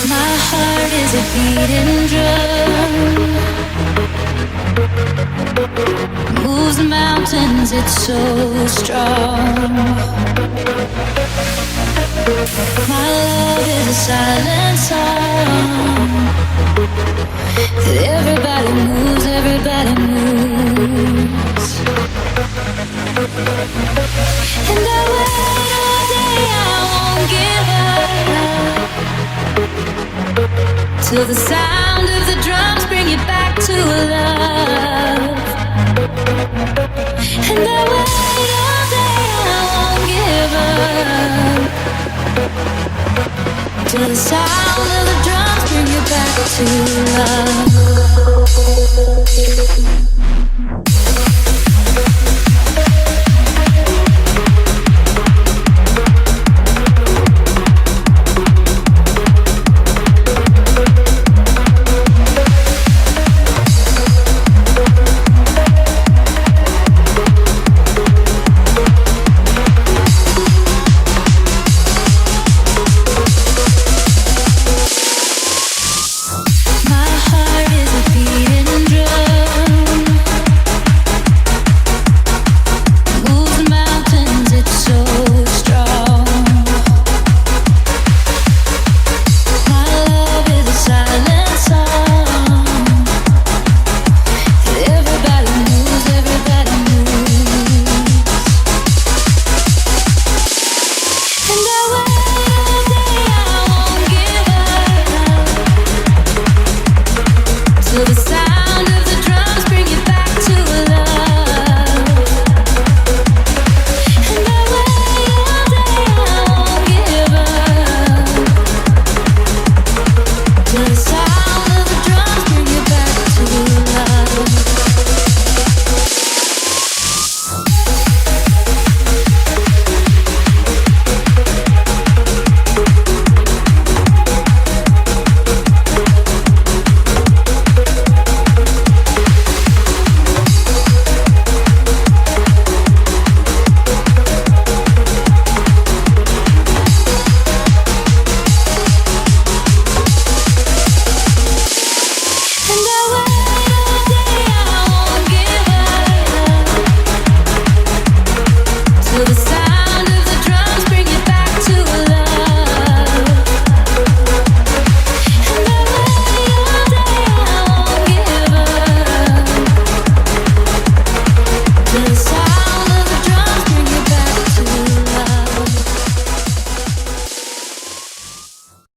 My heart is a beating drum, moves the mountains, it's so strong. My love is a silent song that everybody moves, everybody moves. And I wait all day, I won't give up till the sound of the drums bring you back to love. And I wait all day, I won't give up till the sound of the drums bring you back to love.